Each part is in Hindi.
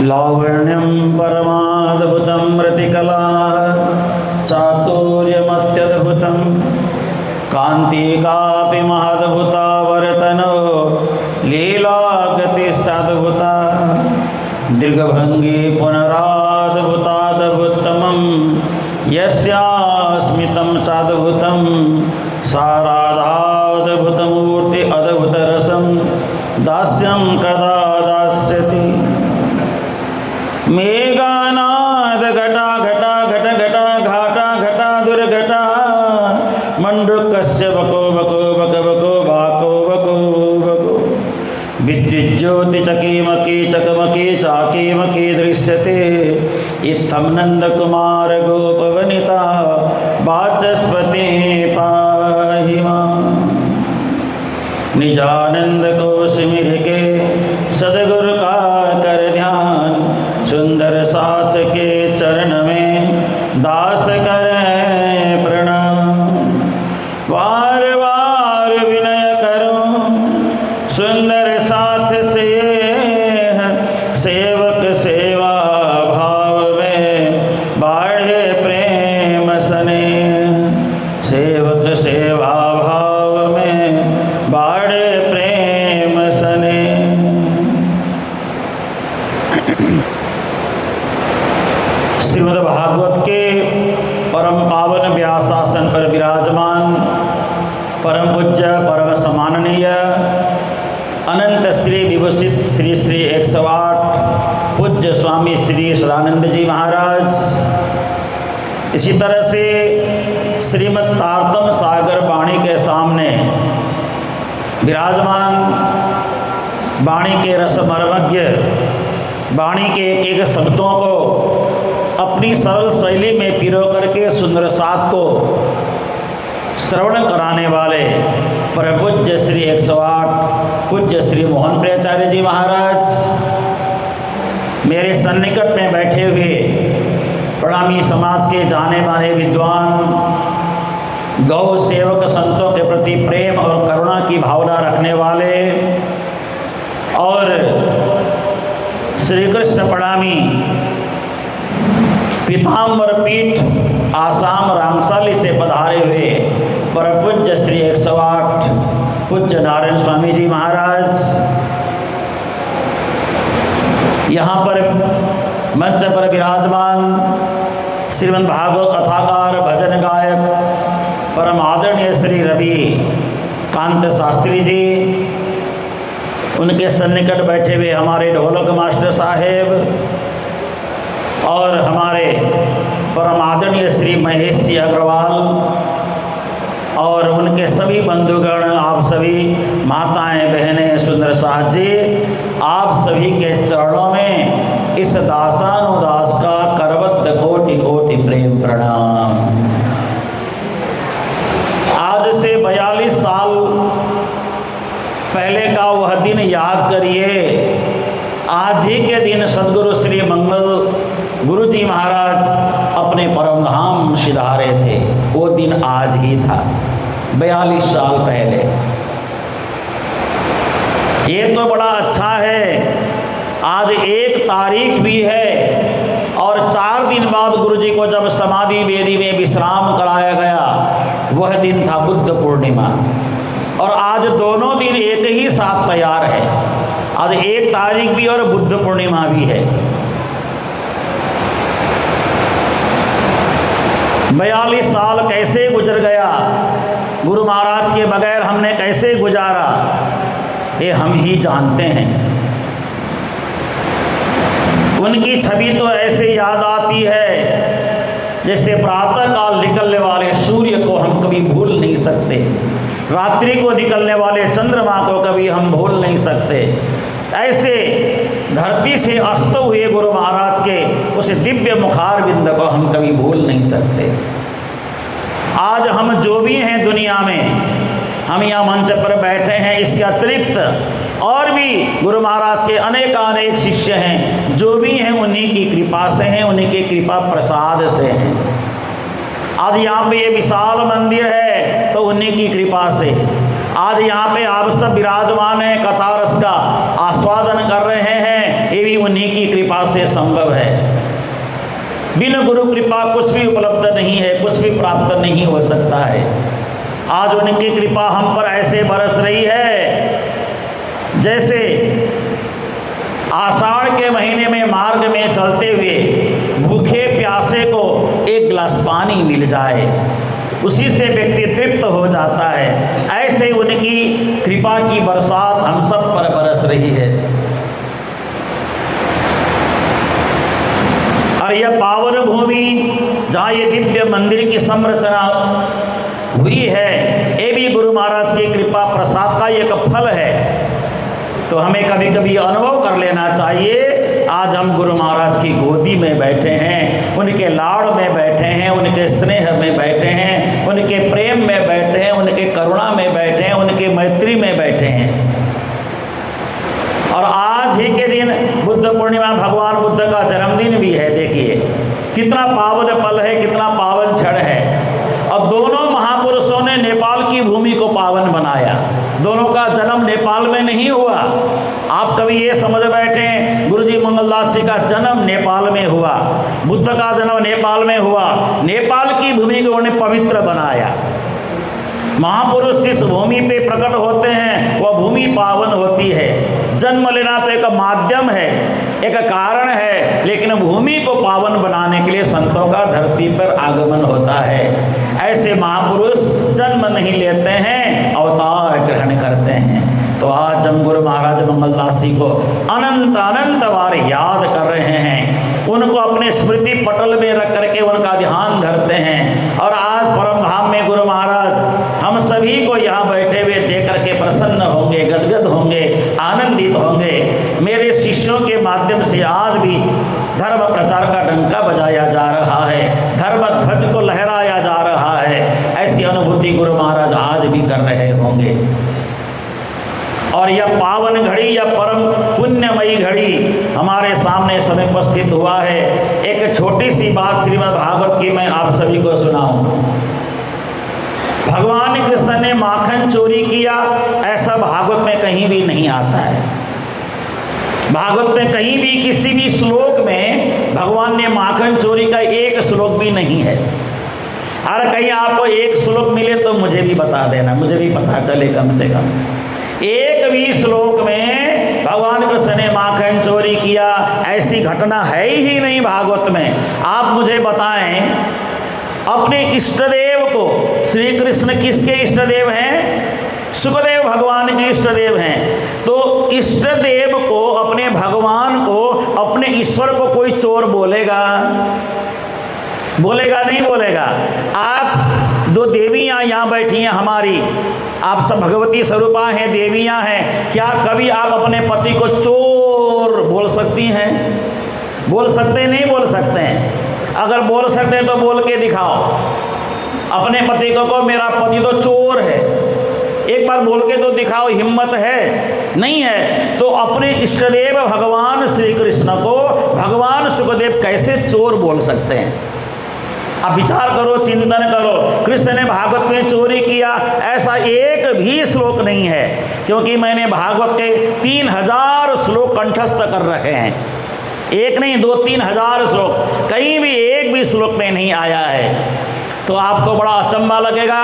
लावण्यं परमाद्भुतं रतिकला चातुर्यमत्यद्भुतं कान्तिकापि महद्भुता वर्तनो लीलागतिश्चाद्भुता दीर्घभङ्गी पुनराद्भुताद्भुतमं यस्यास्मितं चाद्भुतं साराधाद्भुतमूर्ति अद्भुतरसं दास्यं कदा दास्यति। मेघानाद घटा घटा घट घटा घाटा घटा दुर्घटा मंडूकस्य बको बको बक बको बाको बको बको विद्युज्योति चकीमकी चकमकी चाकीमकी दृश्यते इत्थं नंदकुमार गोपवनिता वाचस्पति पाहि मां। निजानंद को सिमिर के सदगुरु का कर ध्यान सुंदर साथ के चरण में दास करें प्रणाम। बार बार विनय करो सुंदर साथ से सेवक सेवा भाव में बाढ़े प्रेम सने सेवक सेवा भाव में बाढ़े प्रेम सने। श्रीमद्भागवत के परम पावन व्यासासन पर विराजमान परम पूज्य परम सम्माननीय अनंत श्री विभूषित श्री श्री 108 पूज्य स्वामी श्री सदानंद जी महाराज, इसी तरह से श्रीमद् तारतम सागर वाणी के सामने विराजमान वाणी के रस मर्मज्ञ वाणी के एक एक शब्दों को अपनी सरल शैली में पिरो करके सुंदर साथ को श्रवण कराने वाले परम पूज्य श्री 108 पूज्य श्री मोहन प्रियाचार्य जी महाराज, मेरे सन्निकट में बैठे हुए प्रणामी समाज के जाने माने विद्वान गौ सेवक संतों के प्रति प्रेम और करुणा की भावना रखने वाले और श्री कृष्ण प्रणामी पीताम्बर पीठ आसाम रामसाली से पधारे हुए परम पूज्य श्री 108 पूज्य नारायण स्वामी जी महाराज, यहाँ पर मंच पर विराजमान श्रीमद् भागवत कथाकार भजन गायक परम आदरणीय श्री रवि कांत शास्त्री जी, उनके सन्निकट बैठे हुए हमारे ढोलक मास्टर साहेब और हमारे परम आदरणीय श्री महेश जी अग्रवाल और उनके सभी बंधुगण, आप सभी माताएं बहनें सुंदर साथ जी, आप सभी के चरणों में इस दासानुदास का करबद्ध कोटि कोटि प्रेम प्रणाम। आज से 42 साल पहले का वह दिन याद करिए। आज ही के दिन सदगुरु श्री मंगल गुरु जी महाराज अपने परम धाम सिधारे थे। वो दिन आज ही था 42 साल पहले। ये तो बड़ा अच्छा है, आज 1 तारीख भी है और 4 दिन बाद गुरु जी को जब समाधि वेदी में विश्राम कराया गया वह दिन था बुद्ध पूर्णिमा, और आज दोनों दिन एक ही साथ तैयार है। आज 1 तारीख भी और बुद्ध पूर्णिमा भी है। 42 साल कैसे गुजर गया, गुरु महाराज के बगैर हमने कैसे गुजारा, ये हम ही जानते हैं। उनकी छवि तो ऐसे याद आती है जैसे प्रातःकाल निकलने वाले सूर्य को हम कभी भूल नहीं सकते, रात्रि को निकलने वाले चंद्रमा को कभी हम भूल नहीं सकते। ऐसे धरती से अस्त हुए गुरु महाराज के उस दिव्य मुखार बिंद को हम कभी भूल नहीं सकते। आज हम जो भी हैं दुनिया में, हम यहाँ मंच पर बैठे हैं, इसके अतिरिक्त और भी गुरु महाराज के अनेक शिष्य हैं, जो भी हैं उन्हीं की कृपा से हैं, उन्हीं के कृपा प्रसाद से हैं। आज यहाँ पे ये विशाल मंदिर है तो उन्हीं की कृपा से। आज यहाँ पे आप सब विराजमान हैं, कथा रस का आस्वादन कर रहे हैं, ये भी उन्हीं की कृपा कृपा से संभव है। बिन गुरु कृपा कुछ भी उपलब्ध नहीं है, कुछ भी प्राप्त नहीं हो सकता है। आज उनकी कृपा हम पर ऐसे बरस रही है जैसे आषाढ़ के महीने में मार्ग में चलते हुए भूखे प्यासे को एक गिलास पानी मिल जाए, उसी से व्यक्ति तृप्त हो जाता है। ऐसे उनकी कृपा की बरसात हम सब पर बरस रही है। और यह पावन भूमि जहाँ ये दिव्य मंदिर की संरचना हुई है, ये भी गुरु महाराज की कृपा प्रसाद का एक फल है। तो हमें कभी कभी अनुभव कर लेना चाहिए, आज हम गुरु महाराज की गोदी में बैठे हैं, उनके लाड़ में बैठे हैं, उनके स्नेह में बैठे हैं, उनके प्रेम में बैठे हैं, उनके करुणा में बैठे हैं, उनके मैत्री में बैठे हैं। और आज ही के दिन बुद्ध पूर्णिमा, भगवान बुद्ध का जन्मदिन भी है। देखिए कितना पावन पल है, कितना पावन क्षण है। और दोनों महापुरुषों ने नेपाल की भूमि को पावन बनाया। दोनों का जन्म नेपाल में नहीं हुआ। आप कभी ये समझ बैठे हैं गुरुजी मंगलदास जी का जन्म नेपाल में हुआ, बुद्ध का जन्म नेपाल में हुआ। नेपाल की भूमि को उन्होंने पवित्र बनाया। महापुरुष जिस भूमि पे प्रकट होते हैं वह भूमि पावन होती है। जन्म लेना तो एक माध्यम है, एक कारण है, लेकिन भूमि को पावन बनाने के लिए संतों का धरती पर आगमन होता है। ऐसे महापुरुष जन्म नहीं लेते हैं, अवतार ग्रहण करते हैं। तो आज हम गुरु महाराज मंगलदास जी को अनंत अनंत बार याद कर रहे हैं, उनको अपने स्मृति पटल में रख करके उनका ध्यान धरते हैं। और आज परम धाम में गुरु महाराज हम सभी को यहाँ बैठे हुए देख करके प्रसन्न होंगे, गदगद होंगे, आनंदित होंगे। मेरे शिष्यों के माध्यम से आज भी धर्म प्रचार का डंका बजाया जा रहा है, धर्म ध्वज को लहराया जा रहा है। ऐसी अनुभूति गुरु महाराज आज भी कर रहे होंगे। और यह पावन घड़ी, यह परम पुण्यमयी घड़ी हमारे सामने समय उपस्थित हुआ है। एक छोटी सी बात श्रीमद् भागवत की मैं आप सभी को सुनाऊं। भगवान कृष्ण ने माखन चोरी किया, ऐसा भागवत में कहीं भी नहीं आता है। भागवत में कहीं भी किसी भी श्लोक में भगवान ने माखन चोरी का एक श्लोक भी नहीं है। अगर कहीं आपको एक श्लोक मिले तो मुझे भी बता देना, मुझे भी पता चले कम से कम। एक भी श्लोक में भगवान कृष्ण ने माखन चोरी किया ऐसी घटना है ही नहीं भागवत में। आप मुझे बताएं, अपने इष्टदेव को, श्री कृष्ण किसके इष्टदेव हैं? सुखदेव भगवान के इष्टदेव हैं। तो इष्टदेव को, अपने भगवान को, अपने ईश्वर को कोई चोर बोलेगा? बोलेगा नहीं बोलेगा? आप दो देवियाँ यहाँ बैठी हैं हमारी, आप सब भगवती स्वरूपा हैं, देवियाँ हैं, क्या कभी आप अपने पति को चोर बोल सकती हैं? बोल सकते हैं? नहीं बोल सकते हैं। अगर बोल सकते हैं तो बोल के दिखाओ अपने पति को मेरा पति तो चोर है। एक बार बोल के तो दिखाओ, हिम्मत है? नहीं है। तो अपने इष्टदेव भगवान श्री कृष्ण को भगवान सुखदेव कैसे चोर बोल सकते हैं? आप विचार करो, चिंतन करो। कृष्ण ने भागवत में चोरी किया ऐसा एक भी श्लोक नहीं है, क्योंकि मैंने भागवत के 3000 श्लोक कंठस्थ कर रखे हैं। एक नहीं, 2-3 हजार श्लोक, कहीं भी एक भी श्लोक में नहीं आया है। तो आपको बड़ा अचंभा लगेगा,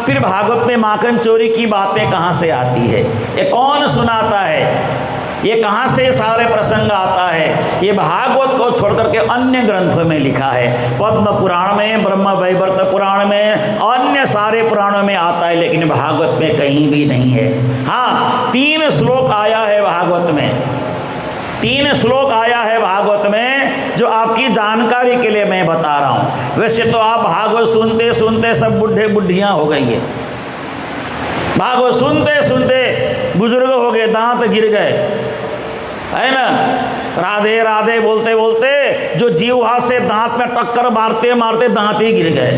फिर भागवत में माखन चोरी की बातें कहाँ से आती है? ये कौन सुनाता है? ये कहाँ से सारे प्रसंग आता है? ये भागवत को छोड़कर के अन्य ग्रंथों में लिखा है। पद्म पुराण में, ब्रह्म वैवर्त पुराण में, अन्य सारे पुराणों में आता है, लेकिन भागवत में कहीं भी नहीं है। हाँ, 3 श्लोक आया है भागवत में, 3 श्लोक आया है भागवत में, जो आपकी जानकारी के लिए मैं बता रहा हूँ। वैसे तो आप भागवत सुनते सुनते सब बुढ़े बुढ़ियाँ हो गई है। भागवत सुनते सुनते बुजुर्ग हो गए, दांत गिर गए, है ना? राधे राधे बोलते बोलते जो जीवा से दांत में टक्कर मारते मारते दांत ही गिर गए।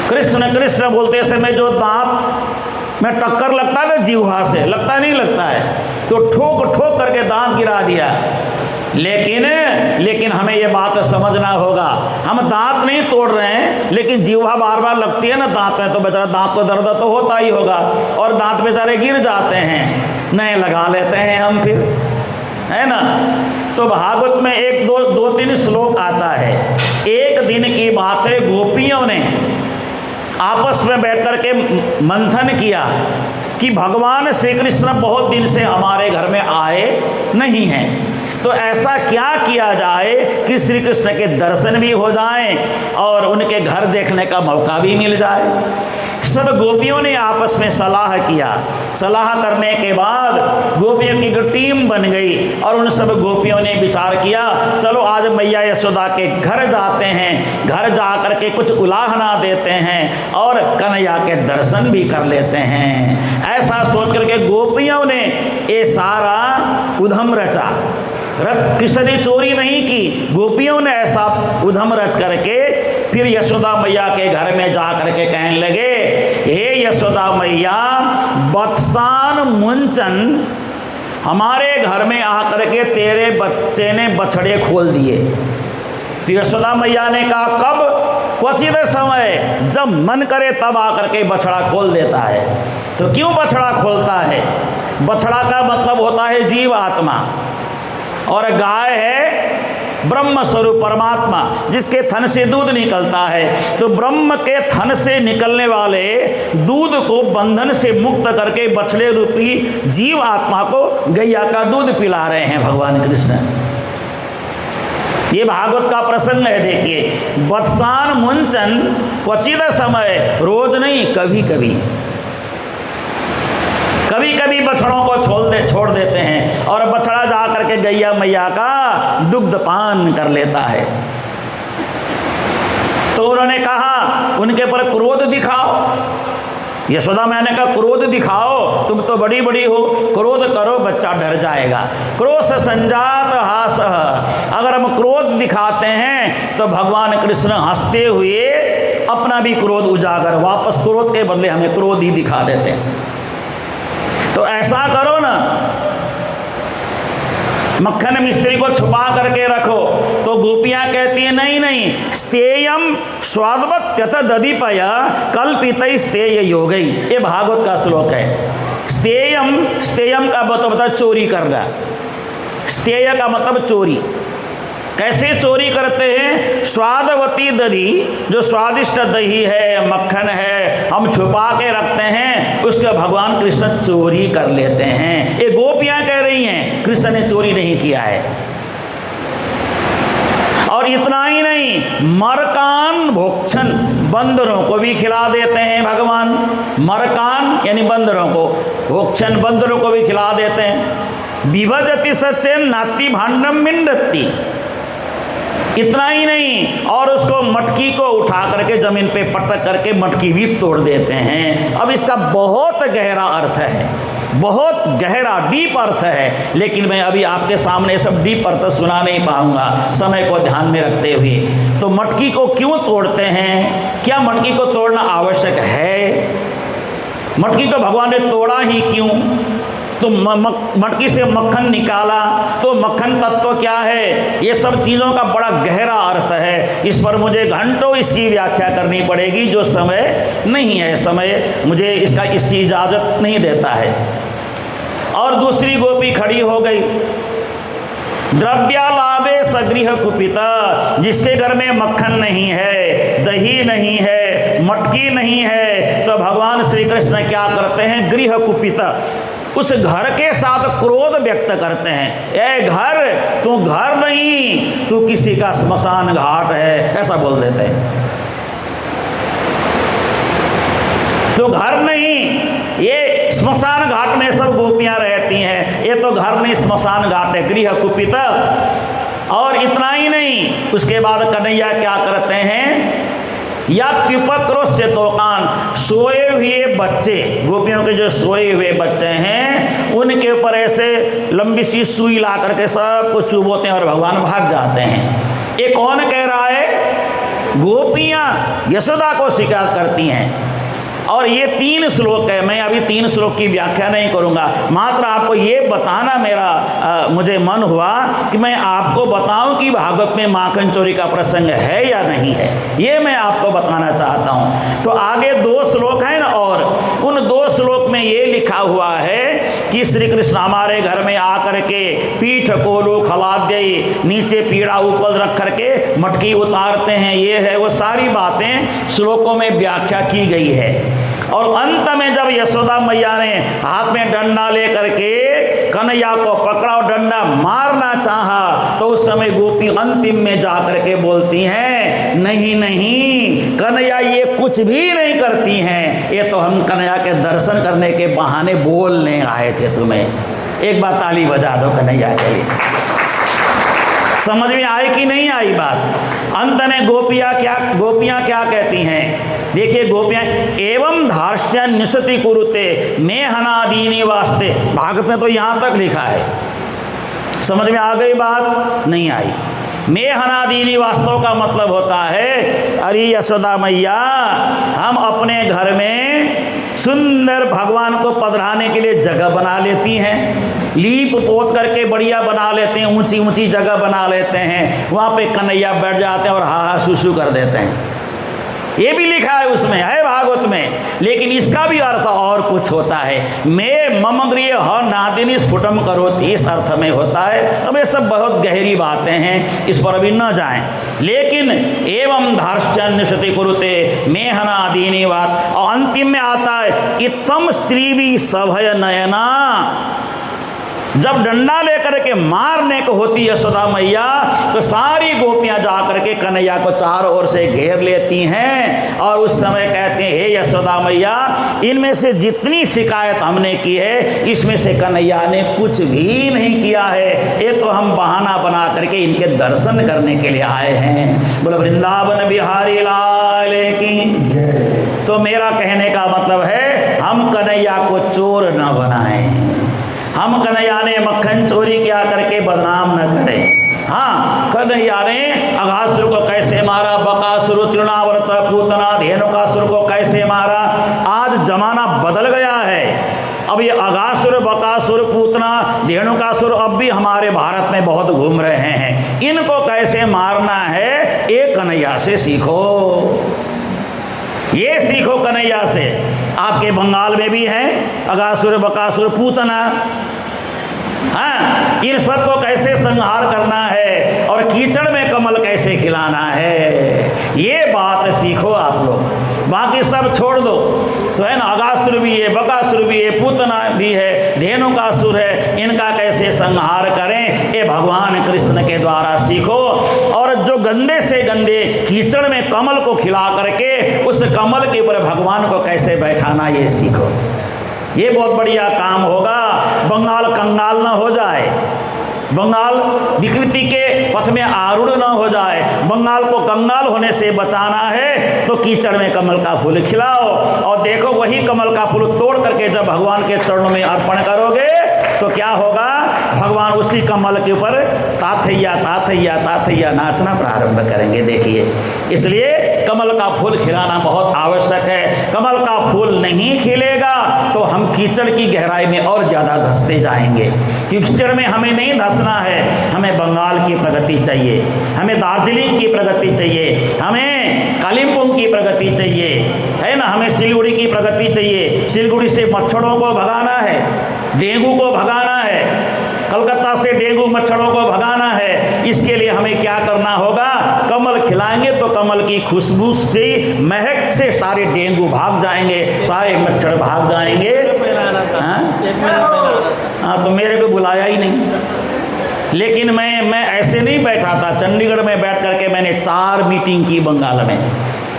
कृष्ण कृष्ण बोलते समय जो दांत में टक्कर लगता है ना जीवा से, लगता नहीं लगता है, तो ठोक ठोक करके दांत गिरा दिया। लेकिन हमें ये बात समझना होगा, हम दांत नहीं तोड़ रहे हैं, लेकिन जीवा बार बार लगती है ना दांत में, तो बेचारा दांत को दर्द तो होता ही होगा, और दांत बेचारे गिर जाते हैं, नए लगा लेते हैं हम फिर, है ना? तो भागवत में एक दो तीन श्लोक आता है। एक दिन की बात है, गोपियों ने आपस में बैठ कर के मंथन किया कि भगवान श्री कृष्ण बहुत दिन से हमारे घर में आए नहीं हैं, तो ऐसा क्या किया जाए कि श्री कृष्ण के दर्शन भी हो जाएं और उनके घर देखने का मौका भी मिल जाए। सब गोपियों ने आपस में सलाह किया। सलाह करने के बाद गोपियों की एक टीम बन गई और उन सब गोपियों ने विचार किया, चलो आज मैया यशोदा के घर जाते हैं, घर जा कर के कुछ उलाहना देते हैं और कन्हैया के दर्शन भी कर लेते हैं। ऐसा सोच करके गोपियों ने ये सारा उधम रचा। कृष्ण ने चोरी नहीं की, गोपियों ने ऐसा उधम रच करके फिर यशोदा मैया के घर में जा करके कहने लगे, हे यशोदा मैया, बत्सान मुंचन हमारे घर में आकर के तेरे बच्चे ने बछड़े खोल दिए। तो यशोदा मैया ने कहा, कब? क्वचित समय, जब मन करे तब आकर के बछड़ा खोल देता है। तो क्यों बछड़ा खोलता है? बछड़ा का मतलब होता है जीव आत्मा, और गाय है ब्रह्म स्वरूप परमात्मा, जिसके थन से दूध निकलता है। तो ब्रह्म के थन से निकलने वाले दूध को बंधन से मुक्त करके बछड़े रूपी जीव आत्मा को गैया का दूध पिला रहे हैं भगवान कृष्ण। ये भागवत का प्रसंग है। देखिए, बत्सान मुंचन क्वचित समय, रोज नहीं, कभी कभी कभी कभी बछड़ों को छोड़ देते हैं और बछड़ा जा करके गैया मैया का दुग्ध पान कर लेता है। तो उन्होंने कहा, उनके पर क्रोध दिखाओ। यशोदा मैया ने कहा, क्रोध दिखाओ, तुम तो बड़ी बड़ी हो, क्रोध करो बच्चा डर जाएगा। क्रोध संजात हास, अगर हम क्रोध दिखाते हैं तो भगवान कृष्ण हंसते हुए अपना भी क्रोध उजागर, वापस क्रोध के बदले हमें क्रोध ही दिखा देते हैं। तो ऐसा करो ना, मक्खन मिस्त्री को छुपा करके रखो। तो गोपियां कहती हैं, नहीं नहीं, स्तेयम स्वादवत्यथ दधिपय कल्पित स्तेय योगई। ये भागवत का श्लोक है। स्तेयम का मतलब चोरी करना। स्तेय का मतलब चोरी। कैसे चोरी करते हैं? स्वादवती दही, जो स्वादिष्ट दही है, मक्खन है, हम छुपा के रखते हैं, उसके भगवान कृष्ण चोरी कर लेते हैं। ये गोपियां कह रही हैं, कृष्ण ने चोरी नहीं किया है। और इतना ही नहीं, मरकान भोक्षण, बंदरों को भी खिला देते हैं भगवान। मरकान यानी बंदरों को, भोक्षण बंदरों को भी खिला देते हैं। विभजति सचेन नाति भांडम मिंडती। इतना ही नहीं, और उसको मटकी को उठा करके जमीन पे पटक करके मटकी भी तोड़ देते हैं। अब इसका बहुत गहरा अर्थ है, बहुत गहरा डीप अर्थ है, लेकिन मैं अभी आपके सामने सब डीप अर्थ सुना नहीं पाऊंगा, समय को ध्यान में रखते हुए। तो मटकी को क्यों तोड़ते हैं? क्या मटकी को तोड़ना आवश्यक है? मटकी को भगवान ने तोड़ा ही क्यों? तो मटकी से मक्खन निकाला, तो मक्खन तत्व क्या है? ये सब चीज़ों का बड़ा गहरा अर्थ है। इस पर मुझे घंटों इसकी व्याख्या करनी पड़ेगी, जो समय नहीं है, समय मुझे इसकी इजाज़त नहीं देता है। और दूसरी गोपी खड़ी हो गई, द्रव्यालाभे सगृह कुपिता, जिसके घर में मक्खन नहीं है, दही नहीं है, मटकी नहीं है, तो भगवान श्री कृष्ण क्या करते हैं? गृह कुपिता, उस घर के साथ क्रोध व्यक्त करते हैं। ए घर, तू घर नहीं, तू किसी का स्मशान घाट है, ऐसा बोल देते हैं। तो घर नहीं, ये स्मशान घाट में सब गोपियां रहती हैं, ये तो घर नहीं स्मशान घाट है, गृह कुपित। और इतना ही नहीं, उसके बाद कन्हैया क्या करते हैं? या त्युपक्रोश्य तोकान, सोए हुए बच्चे, गोपियों के जो सोए हुए बच्चे हैं, उनके ऊपर ऐसे लंबी सी सुई ला करके सबको चुभोते हैं और भगवान भाग जाते हैं। ये कौन कह रहा है? गोपियां यशोदा को शिकायत करती हैं। और ये 3 श्लोक है। मैं अभी 3 श्लोक की व्याख्या नहीं करूँगा, मात्र आपको ये बताना मुझे मन हुआ कि मैं आपको बताऊं कि भागवत में माखन चोरी का प्रसंग है या नहीं है, ये मैं आपको बताना चाहता हूँ। तो आगे 2 श्लोक हैं ना, और उन 2 श्लोक में ये लिखा हुआ है कि श्री कृष्ण हमारे घर में आकर के पीठ कोलू खलाद्य, नीचे पीड़ा ऊपर रख करके मटकी उतारते हैं, ये है वो सारी बातें श्लोकों में व्याख्या की गई है। और अंत में जब यशोदा मैया ने हाथ में डंडा लेकर के कन्हैया को पकड़ा और डंडा मारना चाहा, तो उस समय गोपी अंतिम में जाकर के बोलती हैं, नहीं नहीं कन्हैया ये कुछ भी नहीं करती हैं, ये तो हम कन्हैया के दर्शन करने के बहाने बोलने आए थे तुम्हें। एक बार ताली बजा दो कन्हैया के लिए। समझ में आई कि नहीं आई बात? अंत में गोपियां क्या कहती हैं? देखिए गोपियां, एवं धार्ष्य निशति कुरुते में हनादीनी वास्ते, भागवत में तो यहाँ तक लिखा है। समझ में आ गई बात? नहीं आई। में हनादीनी वास्तव का मतलब होता है, अरे यशोदा मैया हम अपने घर में सुंदर भगवान को पधराने के लिए जगह बना लेती हैं, लीप पोत करके बढ़िया बना लेते हैं, ऊंची ऊंची जगह बना लेते हैं, वहाँ पे कन्हैया बैठ जाते हैं और हा हा सुसु कर देते हैं। ये भी लिखा है उसमें, है भागवत में, लेकिन इसका भी अर्थ और कुछ होता है। मैं मम गृह ह नादिनी स्फुटम करोति, इस अर्थ में होता है। अब ये सब बहुत गहरी बातें हैं, इस पर अभी न जाएं। लेकिन एवं धार्ष्यन्यशति कुरुते मेहनादीनी बात, और अंतिम में आता है इत्थम स्त्री भी सभय नयना, जब डंडा लेकर के मारने को होती यशोदा मैया तो सारी गोपियां जाकर के कन्हैया को चारों ओर से घेर लेती हैं और उस समय कहते हैं, हे यशोदा मैया इनमें से जितनी शिकायत हमने की है इसमें से कन्हैया ने कुछ भी नहीं किया है, ये तो हम बहाना बना करके इनके दर्शन करने के लिए आए हैं। बोलो वृंदावन बिहारी लाल की। तो मेरा कहने का मतलब है हम कन्हैया को चोर न बनाएं, हम कन्हैया ने मक्खन चोरी किया करके बदनाम न करें। हाँ, कन्हैया ने अघासुर को कैसे मारा, बकासुर, तृणावर्त, पूतना, धेनुकासुर को कैसे मारा। आज जमाना बदल गया है, अब ये अघासुर, बकासुर, पूतना, धेनुकासुर अब भी हमारे भारत में बहुत घूम रहे हैं। इनको कैसे मारना है ये कन्हैया से सीखो, ये सीखो कन्हैया से। आपके बंगाल में भी है अघासुर, बकासुर, पूतना। हाँ, इन सबको कैसे संहार करना है और कीचड़ में कमल कैसे खिलाना है, ये बात सीखो आप लोग। बाकी सब छोड़ दो, तो है ना, अघासुर भी है, बकासुर भी है, पूतना भी है, धेनुकासुर है, इनका कैसे संहार करें ये भगवान कृष्ण के द्वारा सीखो। और जो गंदे से गंदे कीचड़ में कमल को खिला करके उस कमल के ऊपर भगवान को कैसे बैठाना ये सीखो, ये बहुत बढ़िया काम होगा। बंगाल कंगाल न हो जाए, बंगाल विकृति के पथ में आरूढ़ न हो जाए। बंगाल को कंगाल होने से बचाना है तो कीचड़ में कमल का फूल खिलाओ, और देखो वही कमल का फूल तोड़ करके जब भगवान के चरणों में अर्पण करोगे तो क्या होगा, भगवान उसी कमल के ऊपर ताथैया ताथैया ताथैया नाचना प्रारंभ करेंगे। देखिए, इसलिए कमल का फूल खिलाना बहुत आवश्यक है। कमल का फूल नहीं खिलेगा तो हम कीचड़ की गहराई में और ज़्यादा धंसते जाएंगे। कीचड़ में हमें नहीं धंसना है, हमें बंगाल की प्रगति चाहिए, हमें दार्जिलिंग की प्रगति चाहिए, हमें कालिम्पोंग की प्रगति चाहिए, है ना, हमें सिलीगुड़ी की प्रगति चाहिए। सिलीगुड़ी से मच्छरों को भगाना है, डेंगू को भगाना है, कलकत्ता से डेंगू मच्छरों को भगाना है। इसके लिए हमें क्या करना होगा, कमल खिलाएंगे तो कमल की खुशबू से, महक से सारे डेंगू भाग जाएंगे, सारे मच्छर भाग जाएंगे। हाँ, तो मेरे को बुलाया ही नहीं। लेकिन मैं ऐसे नहीं बैठा था, चंडीगढ़ में बैठ करके मैंने 4 मीटिंग की बंगाल में,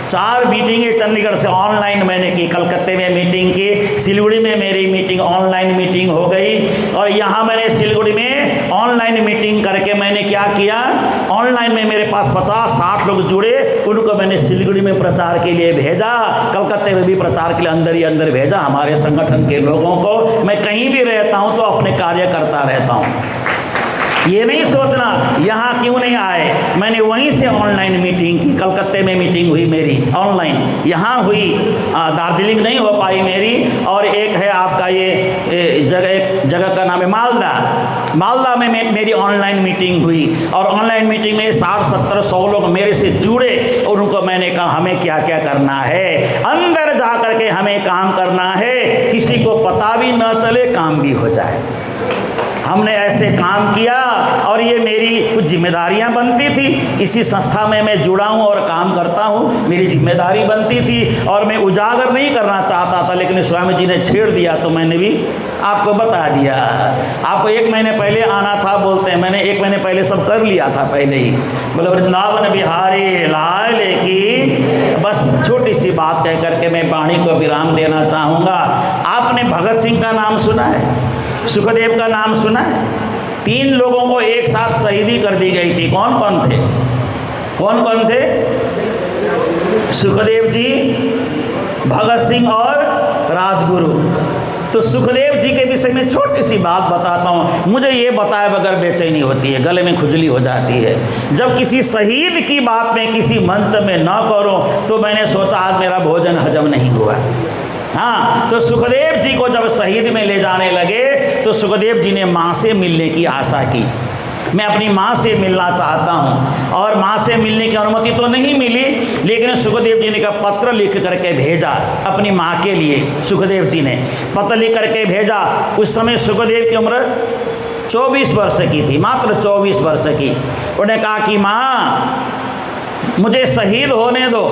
4 मीटिंगें चंडीगढ़ से ऑनलाइन मैंने की, कलकत्ते में मीटिंग की, सिलीगुड़ी में मेरी मीटिंग ऑनलाइन मीटिंग हो गई, और यहाँ मैंने सिलीगुड़ी में ऑनलाइन मीटिंग करके मैंने क्या किया, ऑनलाइन में मेरे पास 50-60 लोग जुड़े, उनको मैंने सिलीगुड़ी में प्रचार के लिए भेजा, कलकत्ते में भी प्रचार के लिए अंदर ही अंदर भेजा हमारे संगठन के लोगों को। मैं कहीं भी रहता हूँ तो अपने कार्य करता रहता हूँ, ये नहीं सोचना यहाँ क्यों नहीं आए। मैंने वहीं से ऑनलाइन मीटिंग की, कलकत्ते में मीटिंग हुई मेरी ऑनलाइन, यहाँ हुई, दार्जिलिंग नहीं हो पाई मेरी, और एक है आपका ये जगह का नाम है मालदा में मेरी ऑनलाइन मीटिंग हुई, और ऑनलाइन मीटिंग में 60-70-100 लोग मेरे से जुड़े, और उनको मैंने कहा हमें क्या क्या करना है। अंदर जा करके हमें काम करना है, किसी को पता भी न चले, काम भी हो जाए। हमने ऐसे काम किया और ये मेरी कुछ जिम्मेदारियां बनती थी। इसी संस्था में मैं जुड़ा हूँ और काम करता हूँ, मेरी जिम्मेदारी बनती थी और मैं उजागर नहीं करना चाहता था, लेकिन स्वामी जी ने छेड़ दिया तो मैंने भी आपको बता दिया। आपको 1 महीने पहले आना था बोलते हैं, मैंने 1 महीने पहले सब कर लिया था पहले ही। बोले वृंदावन बिहारी लाल की। बस छोटी सी बात कह करके मैं वाणी को विराम देना चाहूँगा। आपने भगत सिंह का नाम सुना है, सुखदेव का नाम सुना है? 3 लोगों को एक साथ शहीदी कर दी गई थी। कौन कौन थे? कौन कौन थे? सुखदेव जी, भगत सिंह और राजगुरु। तो सुखदेव जी के विषय में छोटी सी बात बताता हूँ। मुझे ये बताए बगैर बेचैनी होती है, गले में खुजली हो जाती है। जब किसी शहीद की बात में किसी मंच में न करो तो मैंने सोचा आज मेरा भोजन हजम नहीं हुआ। हाँ, तो सुखदेव जी को जब शहीद में ले जाने लगे तो सुखदेव जी ने माँ से मिलने की आशा की। मैं अपनी माँ से मिलना चाहता हूँ, और माँ से मिलने की अनुमति तो नहीं मिली, लेकिन सुखदेव जी ने का पत्र लिख करके भेजा अपनी माँ के लिए। सुखदेव जी ने पत्र लिख करके भेजा। उस समय सुखदेव की उम्र 24 वर्ष की थी, मात्र 24 वर्ष की। उन्होंने कहा कि माँ मुझे शहीद होने दो,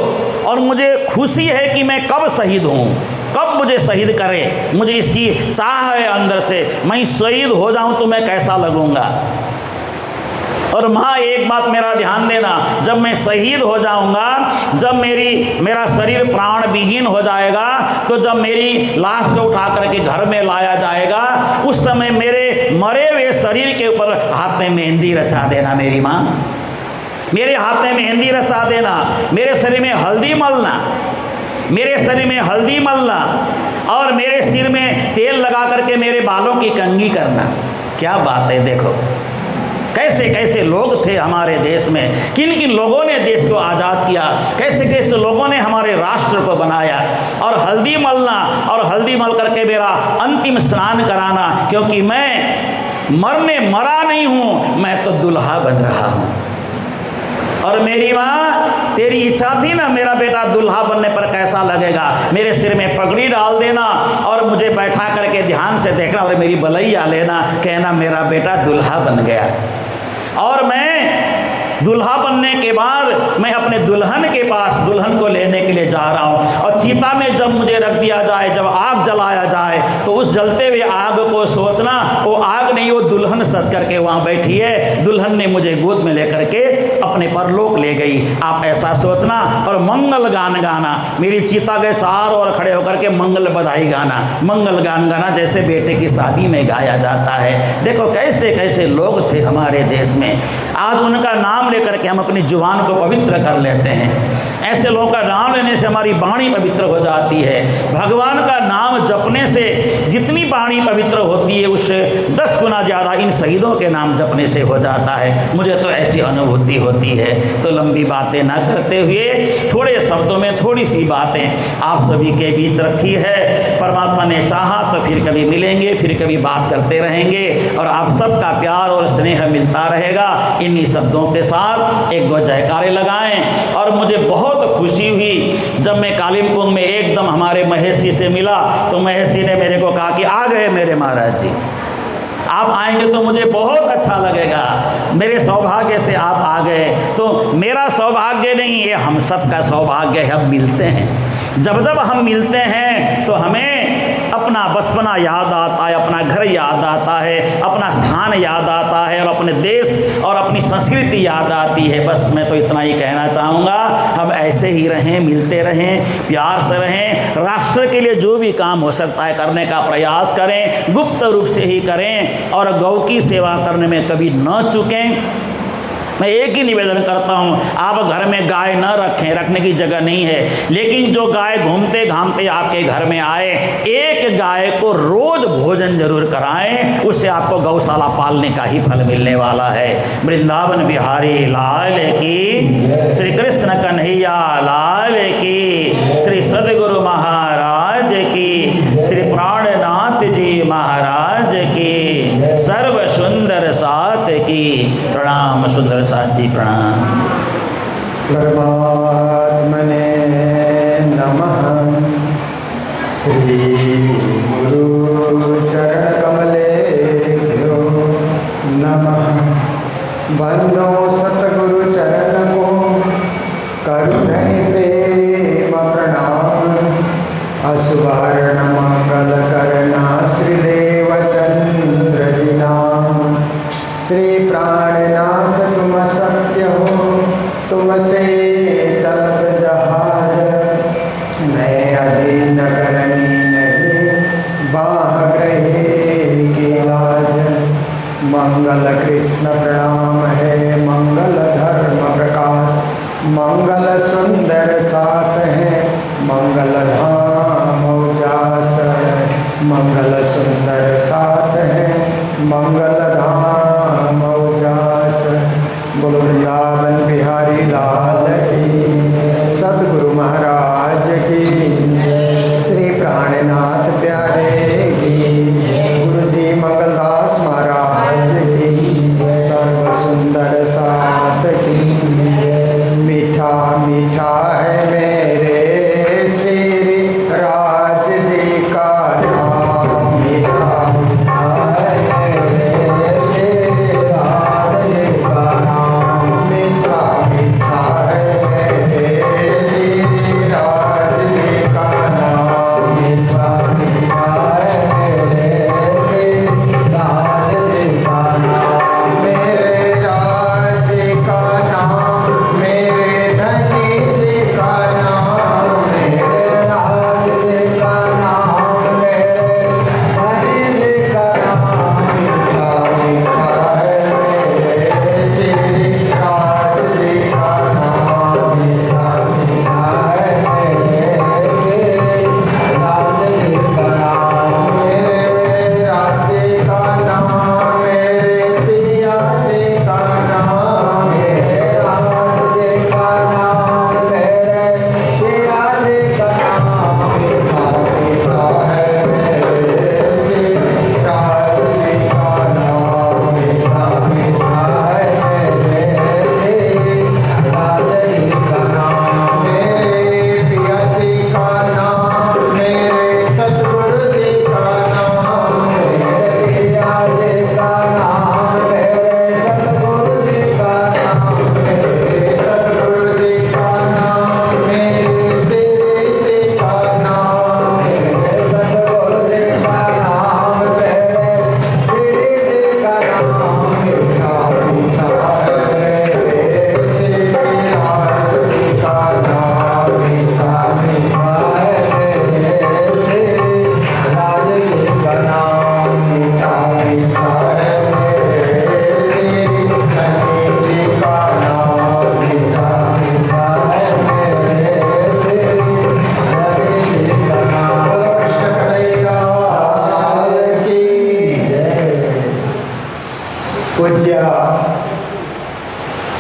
और मुझे खुशी है कि मैं कब शहीद हूँ, कब मुझे शहीद करे, मुझे इसकी चाह है अंदर से, मैं शहीद हो जाऊँ तो मैं कैसा लगूँगा। और माँ एक बात मेरा ध्यान देना, जब मैं शहीद हो जाऊंगा, जब मेरा शरीर प्राण विहीन हो जाएगा, तो जब मेरी लाश को उठा करके घर में लाया जाएगा, उस समय मेरे मरे हुए शरीर के ऊपर हाथ में मेहंदी रचा देना मेरी माँ। मेरे हाथ में मेहंदी रचा देना, मेरे शरीर में हल्दी मलना, मेरे शरीर में हल्दी मलना, और मेरे सिर में तेल लगा करके मेरे बालों की कंघी करना। क्या बात है, देखो कैसे कैसे लोग थे हमारे देश में, किन किन लोगों ने देश को आज़ाद किया, कैसे कैसे लोगों ने हमारे राष्ट्र को बनाया। और हल्दी मलना, और हल्दी मल करके मेरा अंतिम स्नान कराना, क्योंकि मैं मरा नहीं हूँ, मैं तो दुल्हा बन रहा हूँ। और मेरी माँ, तेरी इच्छा थी ना मेरा बेटा दुल्हा बनने पर कैसा लगेगा, मेरे सिर में पगड़ी डाल देना और मुझे बैठा करके ध्यान से देखना और मेरी बलैया लेना, कहना मेरा बेटा दुल्हा बन गया। और मैं दुल्हा बनने के बाद मैं अपने दुल्हन के पास दुल्हन को लेने के लिए जा रहा हूँ, और चीता में जब मुझे रख दिया जाए, जब आग जलाया जाए, तो उस जलते हुए आग को सोचना, वो आग नहीं, वो दुल्हन सज करके वहाँ बैठी है। दुल्हन ने मुझे गोद में लेकर के अपने परलोक ले गई, आप ऐसा सोचना। और मंगल गान गाना, मेरी चीता के चारों ओर खड़े होकर के मंगल बधाई गाना, मंगल गान गाना, जैसे बेटे की शादी में गाया जाता है। देखो कैसे कैसे लोग थे हमारे देश में। आज उनका नाम लेकर के हम अपनी जुबान को पवित्र कर लेते हैं। ऐसे लोगों का नाम लेने से हमारी वाणी पवित्र हो जाती है। भगवान का नाम जपने से जितनी वाणी पवित्र होती है, उससे 10 गुना ज़्यादा इन शहीदों के नाम जपने से हो जाता है। मुझे तो ऐसी अनुभूति होती है। तो लंबी बातें ना करते हुए थोड़े शब्दों में थोड़ी सी बातें आप सभी के बीच रखी है। परमात्मा ने चाहा तो फिर कभी मिलेंगे, फिर कभी बात करते रहेंगे, और आप सबका प्यार और स्नेह मिलता रहेगा। इन्हीं शब्दों के साथ एक गो जयकारे लगाएं। और मुझे बहुत खुशी हुई जब मैं कालिम्पोंग में एकदम हमारे महेश जी से मिला, तो महेश जी ने मेरे को कहा कि आ गए मेरे महाराज जी, आप आएंगे तो मुझे बहुत अच्छा लगेगा, मेरे सौभाग्य से आप आ गए। तो मेरा सौभाग्य नहीं, ये हम सब का सौभाग्य है, हम मिलते हैं। जब जब हम मिलते हैं तो हमें अपना बचपना याद आता है, अपना घर याद आता है, अपना स्थान याद आता है, और अपने देश और अपनी संस्कृति याद आती है। बस मैं तो इतना ही कहना चाहूँगा, हम ऐसे ही रहें, मिलते रहें, प्यार से रहें, राष्ट्र के लिए जो भी काम हो सकता है करने का प्रयास करें, गुप्त रूप से ही करें, और गौ की सेवा करने में कभी न चूकें। मैं एक ही निवेदन करता हूँ, आप घर में गाय न रखें, रखने की जगह नहीं है, लेकिन जो गाय घूमते घामते आपके घर में आए, एक गाय को रोज भोजन जरूर कराएं, उससे आपको गौशाला पालने का ही फल मिलने वाला है। वृंदावन बिहारी लाल की, श्री कृष्ण कन्हैया लाल की, श्री सद्गुरु महाराज की, श्री प्राणनाथ जी महाराज की, सर्व सुंदर साथ की। प्रणाम सुंदर साथ जी, प्रणाम। परमात्मने नमः। श्री गुरु चरण कमलेभ्यो नमः। बंदो सतगुरु चरण को करु धनि प्रेम प्रणाम। अशुभरण मंगल करना श्रीदेव चंद्र जी नाम। श्री प्राणनाथ तुम सत्य हो, तुमसे चलत जहाज। मैं अधीन करनी नहीं, बाह ग्रहे की लाज। मंगल कृष्ण प्रणाम है, मंगल धर्म प्रकाश। मंगल सुंदर साथ है, मंगल धाम उजास। मंगल सुंदर साथ है, मंगल धाम उजास। बोलो वृंदावन बिहारी लाल की, सदगुरु महाराज की, श्री प्राणनाथ प्यारे की, गुरु जी मंगलदास महाराज की, सर्व सुंदर साथ की। मीठा मीठा है मेरे श्री राज जी का नाम। मीठा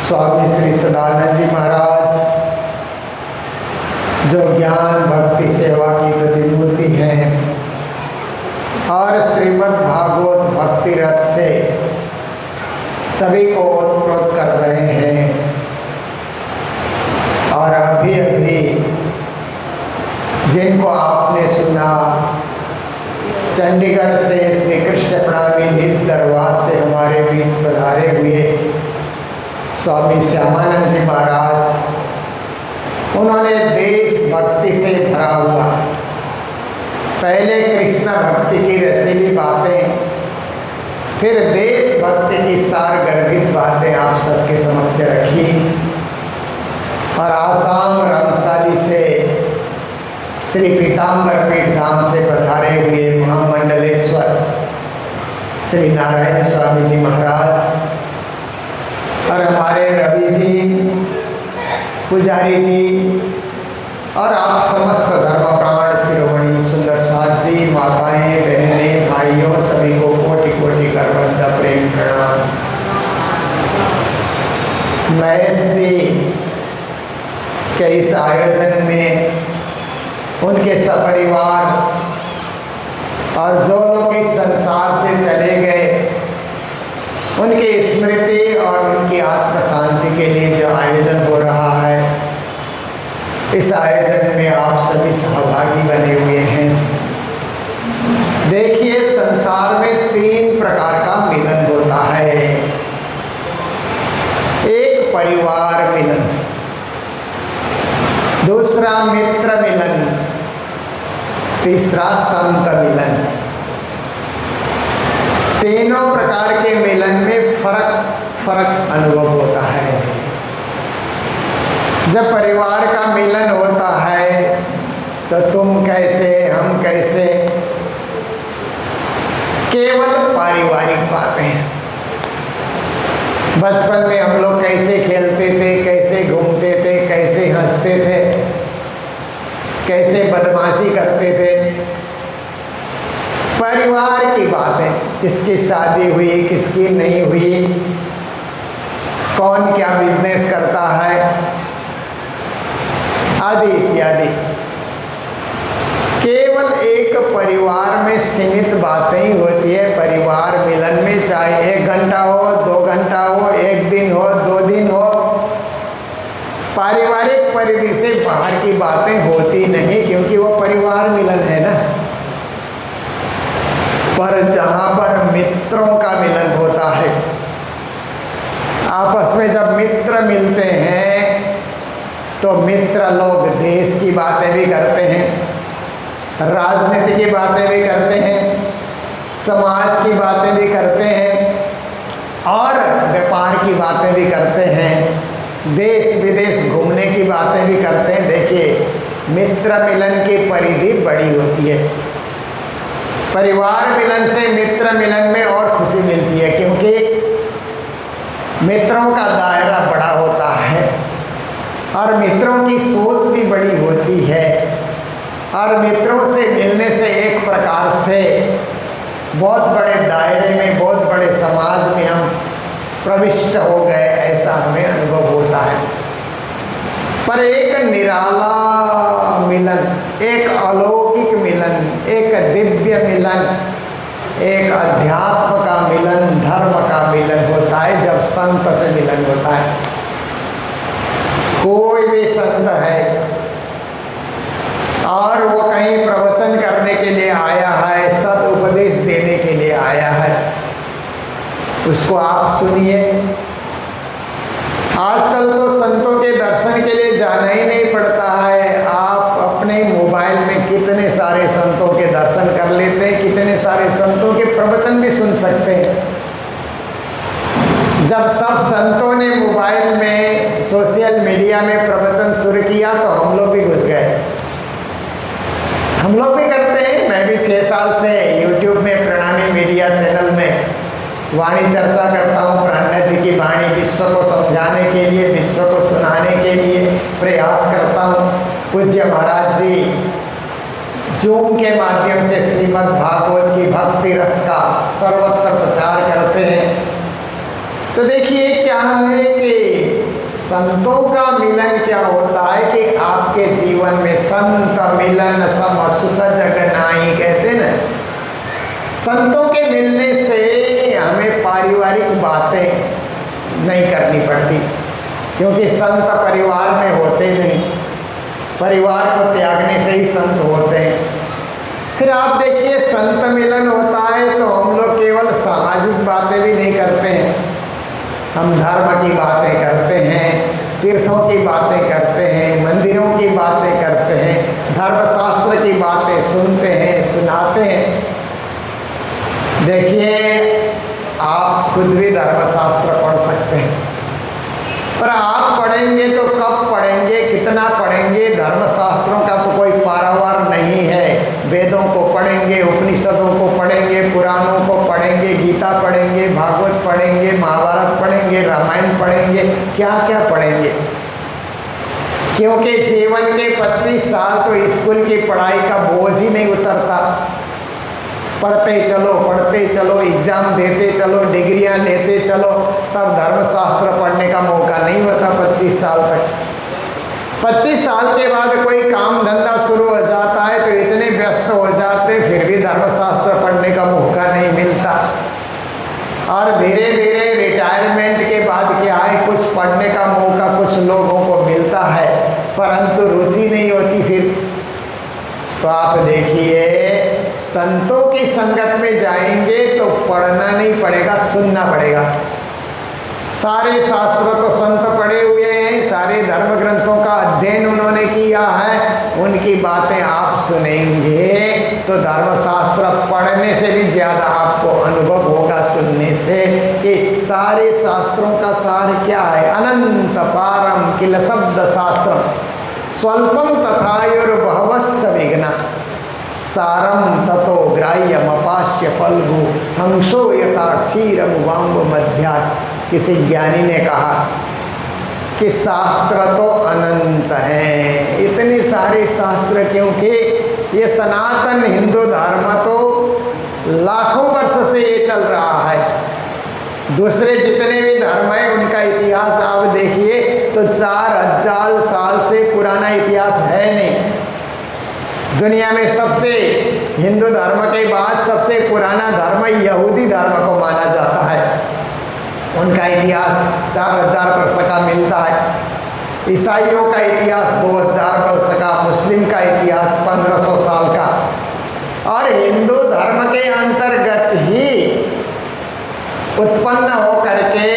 स्वामी श्री सदानंद जी महाराज, जो ज्ञान भक्ति सेवा की प्रतिमूर्ति हैं और श्रीमद् भागवत भक्ति रस से सभी को ओतप्रोत कर रहे हैं। और अभी अभी जिनको आपने सुना, चंडीगढ़ से श्री कृष्ण प्रणामी निज दरबार से हमारे बीच पधारे हुए स्वामी श्यामानंद जी महाराज, उन्होंने देश भक्ति से भरा हुआ पहले कृष्ण भक्ति की रसीली बातें, फिर देश भक्ति की सारगर्भित बातें आप सबके समक्ष रखी। और आसाम रंगशाली से श्री पीताम्बर पीठ धाम से पधारे हुए महामंडलेश्वर श्री नारायण स्वामी जी महाराज और हमारे रवि जी, पुजारी जी और आप समस्त धर्मप्राण शिरोमणि सुंदर साथ जी, माताएं, बहनें, भाइयों, सभी को कोटि कोटि करबद्ध प्रेम प्रणाम। महेश जी के इस आयोजन में उनके सपरिवार और जो लोग इस संसार से चले गए, उनकी स्मृति और उनकी आत्म शांति के लिए जो आयोजन हो रहा है, इस आयोजन में आप सभी सहभागी बने हुए हैं। देखिए, संसार में 3 प्रकार का मिलन होता है। एक परिवार मिलन, दूसरा मित्र मिलन, तीसरा संत मिलन। तीनों प्रकार के मिलन में फर्क अनुभव होता है। जब परिवार का मिलन होता है तो तुम कैसे, हम कैसे, केवल पारिवारिक बातें। बचपन में हम लोग कैसे खेलते थे, कैसे घूमते थे, कैसे हंसते थे, कैसे बदमाशी करते थे, परिवार की बातें, किसकी शादी हुई, किसकी नहीं हुई, कौन क्या बिजनेस करता है, आदि इत्यादि। केवल एक परिवार में सीमित बातें ही होती है। परिवार मिलन में चाहे 1 घंटा हो, 2 घंटा हो, 1 दिन हो, 2 दिन हो, पारिवारिक परिधि से बाहर की बातें होती नहीं, क्योंकि वो परिवार मिलन है ना। पर जहाँ पर मित्रों का मिलन होता है, आपस में जब मित्र मिलते हैं तो मित्र लोग देश की बातें भी करते हैं, राजनीति की बातें भी करते हैं, समाज की बातें भी करते हैं और व्यापार की बातें भी करते हैं, देश विदेश घूमने की बातें भी करते हैं। देखिए, मित्र मिलन की परिधि बड़ी होती है। परिवार मिलन से मित्र मिलन में और खुशी मिलती है, क्योंकि मित्रों का दायरा बड़ा होता है और मित्रों की सोच भी बड़ी होती है और मित्रों से मिलने से एक प्रकार से बहुत बड़े दायरे में, बहुत बड़े समाज में हम प्रविष्ट हो गए, ऐसा हमें अनुभव होता है। पर एक निराला मिलन, एक अलौकिक मिलन, एक दिव्य मिलन, एक अध्यात्म का मिलन, धर्म का मिलन होता है जब संत से मिलन होता है। कोई भी संत है और वो कहीं प्रवचन करने के लिए आया है, सद उपदेश देने के लिए आया है, उसको आप सुनिए। आजकल तो संतों के दर्शन के लिए जाना ही नहीं पड़ता है। आप अपने मोबाइल में कितने सारे संतों के दर्शन कर लेते हैं, कितने सारे संतों के प्रवचन भी सुन सकते हैं। जब सब संतों ने मोबाइल में, सोशल मीडिया में प्रवचन शुरू किया तो हम लोग भी घुस गए। हम लोग भी करते हैं। मैं भी 6 साल से YouTube में प्रणामी मीडिया चैनल में वाणी चर्चा करता हूँ। ब्रह्मण्य जी की वाणी विश्व को समझाने के लिए, विश्व को सुनाने के लिए प्रयास करता हूँ। पूज्य महाराज जी जूम के माध्यम से श्रीमद् भागवत की भक्ति रस का सर्वत्र प्रचार करते हैं। तो देखिए, क्या है कि संतों का मिलन क्या होता है कि आपके जीवन में संत मिलन सम सुख जग नाई, कहते ना। संतों के मिलने से हमें पारिवारिक बातें नहीं करनी पड़ती, क्योंकि संत परिवार में होते नहीं, परिवार को त्यागने से ही संत होते हैं। फिर आप देखिए, संत मिलन होता है तो हम लोग केवल सामाजिक बातें भी नहीं करते हैं, हम धर्म की बातें करते हैं, तीर्थों की बातें करते हैं, मंदिरों की बातें करते हैं, धर्मशास्त्र की बातें सुनते हैं, सुनाते हैं। देखिए, आप खुद भी धर्मशास्त्र पढ़ सकते हैं, पर आप पढ़ेंगे तो कब पढ़ेंगे, कितना पढ़ेंगे? धर्मशास्त्रों का तो कोई पारावार नहीं है। वेदों को पढ़ेंगे, उपनिषदों को पढ़ेंगे, पुराणों को पढ़ेंगे, गीता पढ़ेंगे, भागवत पढ़ेंगे, महाभारत पढ़ेंगे, रामायण पढ़ेंगे, क्या क्या पढ़ेंगे? क्योंकि जीवन के 25 साल तो स्कूल की पढ़ाई का बोझ ही नहीं उतरता। पढ़ते चलो, एग्ज़ाम देते चलो, डिग्रियां लेते चलो, तब धर्मशास्त्र पढ़ने का मौका नहीं होता 25 साल तक। 25 साल के बाद कोई काम धंधा शुरू हो जाता है तो इतने व्यस्त हो जाते, फिर भी धर्मशास्त्र पढ़ने का मौका नहीं मिलता। और धीरे धीरे रिटायरमेंट के बाद क्या है, कुछ पढ़ने का मौका कुछ लोगों को मिलता है, परंतु रुचि संतों की संगत में जाएंगे तो पढ़ना नहीं पड़ेगा, सुनना पड़ेगा। सारे शास्त्र तो संत पढ़े हुए हैं, सारे धर्म ग्रंथों का अध्ययन उन्होंने किया है, उनकी बातें आप सुनेंगे तो धर्मशास्त्र पढ़ने से भी ज़्यादा आपको अनुभव होगा सुनने से कि सारे शास्त्रों का सार क्या है। अनंत पारम किल शब्द शास्त्रम स्वल्पम तथायुर्बहवस्स विघ्ना सारम ततो ग्राह्यम अपास्य फल्गु हंसो यथा क्षीरम वाम्ब मध्यात्। किसी ज्ञानी ने कहा कि शास्त्र तो अनंत हैं, इतने सारे शास्त्र, क्योंकि ये सनातन हिंदू धर्म तो लाखों वर्ष से ये चल रहा है। दूसरे जितने भी धर्म हैं उनका इतिहास आप देखिए तो 4000 साल से पुराना इतिहास है नहीं। दुनिया में सबसे हिंदू धर्म के बाद सबसे पुराना धर्म यहूदी धर्म को माना जाता है। उनका इतिहास 4000 वर्ष का मिलता है। ईसाइयों का इतिहास 2000 वर्ष का, मुस्लिम का इतिहास 1500 साल का। और हिंदू धर्म के अंतर्गत ही उत्पन्न होकर के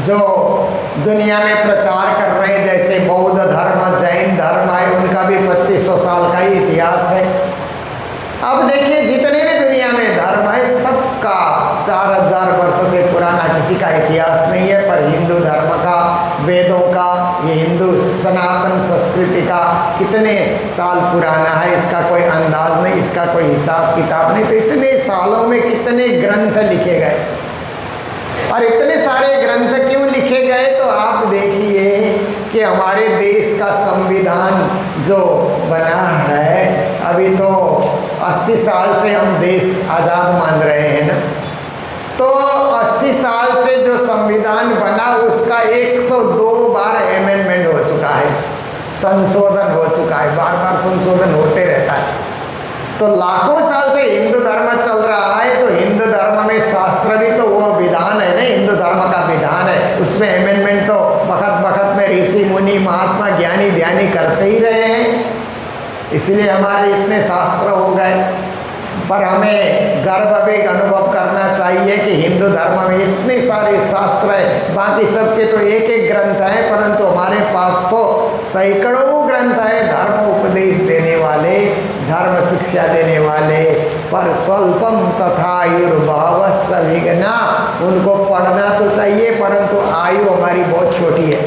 जो दुनिया में प्रचार कर रहे हैं, जैसे बौद्ध धर्म, जैन धर्म है, उनका भी 2500 साल का ही इतिहास है। अब देखिए जितने भी दुनिया में धर्म है सबका 4000 वर्ष से पुराना किसी का इतिहास नहीं है, पर हिंदू धर्म का, वेदों का, ये हिंदू सनातन संस्कृति का कितने साल पुराना है इसका कोई अंदाज नहीं, इसका कोई हिसाब किताब नहीं। तो इतने सालों में कितने ग्रंथ लिखे गए, और इतने सारे ग्रंथ क्यों लिखे गए तो आप देखिए कि हमारे देश का संविधान जो बना है, अभी तो 80 साल से हम देश आज़ाद मान रहे हैं ना, तो 80 साल से जो संविधान बना उसका 102 बार अमेंडमेंट हो चुका है, संशोधन हो चुका है, बार बार संशोधन होते रहता है। तो लाखों साल से हिंदू धर्म चल रहा है, तो हिंदू धर्म में शास्त्र भी तो वो विधान है ना, हिंदू धर्म का विधान है, उसमें अमेंडमेंट तो वक्त वक्त में ऋषि मुनि महात्मा ज्ञानी ध्यानी करते ही रहे हैं, इसलिए हमारे इतने शास्त्र हो गए। पर हमें गर्व भी अनुभव करना चाहिए कि हिंदू धर्म में इतने सारे शास्त्र है, बाकी सबके तो एक एक ग्रंथ है, परंतु हमारे पास तो सैकड़ों ग्रंथ है धर्म उपदेश देने वाले, धर्म शिक्षा देने वाले। पर स्वल्पम तथायुर्बहवस्स विघ्ना, उनको पढ़ना तो चाहिए, परंतु आयु हमारी बहुत छोटी है,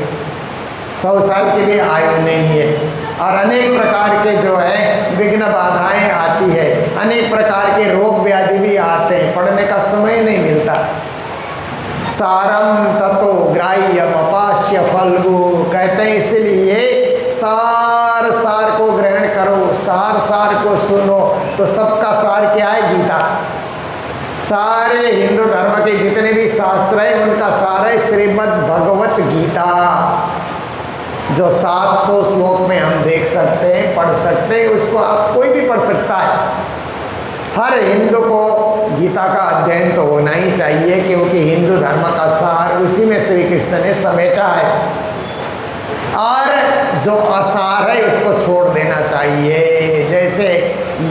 100 साल की भी आयु नहीं है, और अनेक प्रकार के जो है विघ्न बाधाएं आती है, अनेक प्रकार के रोग व्याधि भी आते हैं, पढ़ने का समय नहीं मिलता। सारम ततो ग्राह्यम अपास्य फल्गु, कहते हैं इसलिए सार सार को ग्रहण करो, सार सार को सुनो। तो सबका सार क्या है? गीता। सारे हिंदू धर्म के जितने भी शास्त्र हैं उनका सार है श्रीमद् भगवत गीता, जो 700 श्लोक में हम देख सकते हैं, पढ़ सकते हैं, उसको आप कोई भी पढ़ सकता है। हर हिंदू को गीता का अध्ययन तो होना ही चाहिए, क्योंकि हिंदू धर्म का सार उसी में श्री कृष्ण ने समेटा है, और जो असार है उसको छोड़ देना चाहिए। जैसे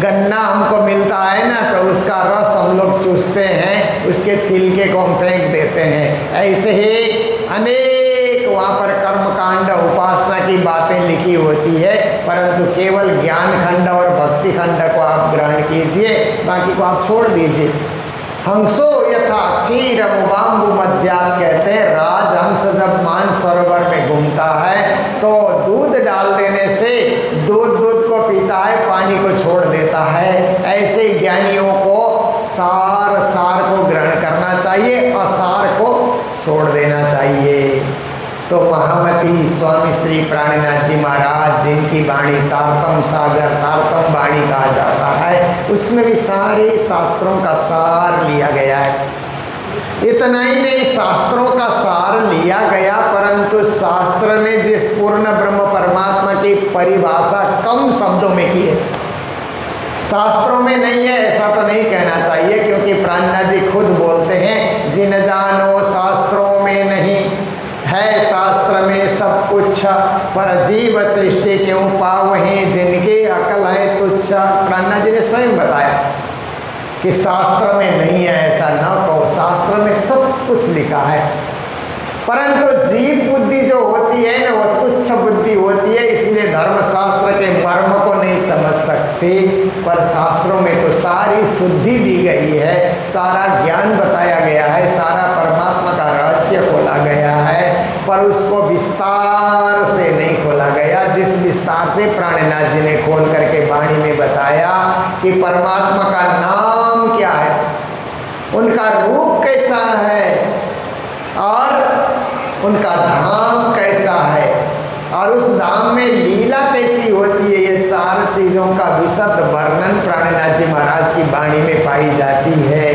गन्ना हमको मिलता है ना, तो उसका रस हम लोग चूसते हैं, उसके छिलके को हम फेंक देते हैं, ऐसे ही अनेक वहाँ पर कर्म कांड उपासना की बातें लिखी होती है, परंतु केवल ज्ञान खंड और भक्ति खंड को आप ग्रहण कीजिए, बाकी को आप छोड़ दीजिए। हंसो यथा क्षीरमुबाम्बु मध्यात्, कहते हैं राजहंस जब मान सरोवर में घूमता है तो दूध डाल देने से दूध को पीता है, पानी को छोड़ देता है। ऐसे ज्ञानियों को सार सार को ग्रहण करना चाहिए, असार को छोड़ देना चाहिए। तो महामती स्वामी श्री प्राणनाथ जी महाराज, जिनकी वाणी तारतम सागर, तारतम वाणी कहा जाता है, उसमें भी सारे शास्त्रों का सार लिया गया है। इतना ही नहीं, शास्त्रों का सार लिया गया, परंतु शास्त्र ने जिस पूर्ण ब्रह्म परमात्मा की परिभाषा कम शब्दों में की है, शास्त्रों में नहीं है ऐसा तो नहीं कहना चाहिए, क्योंकि प्राणनाथ जी खुद बोलते हैं, जिन जानो शास्त्रों में नहीं है शास्त्र में सब कुछ, पर जीव सृष्टि क्यों पावहीं, जिनकी अकल है तुच्छ। प्राणनाथ जी ने स्वयं बताया कि शास्त्र में नहीं है, ऐसा न कहो, शास्त्र में सब कुछ लिखा है, परंतु जीव बुद्धि जो होती है ना वो तुच्छ बुद्धि होती है, इसलिए धर्मशास्त्र के मर्म को नहीं समझ सकते। पर शास्त्रों में तो सारी शुद्धि दी गई है, सारा ज्ञान बताया गया है, सारा परमात्मा का रहस्य खोला गया है, पर उसको विस्तार से नहीं खोला गया, जिस विस्तार से प्राणनाथ जी ने खोल करके वाणी में बताया कि परमात्मा का नाम क्या है, उनका रूप कैसा है और उनका धाम कैसा है, और उस धाम में लीला कैसी होती है, ये चार चीज़ों का विशद वर्णन प्राणनाथ जी महाराज की वाणी में पाई जाती है।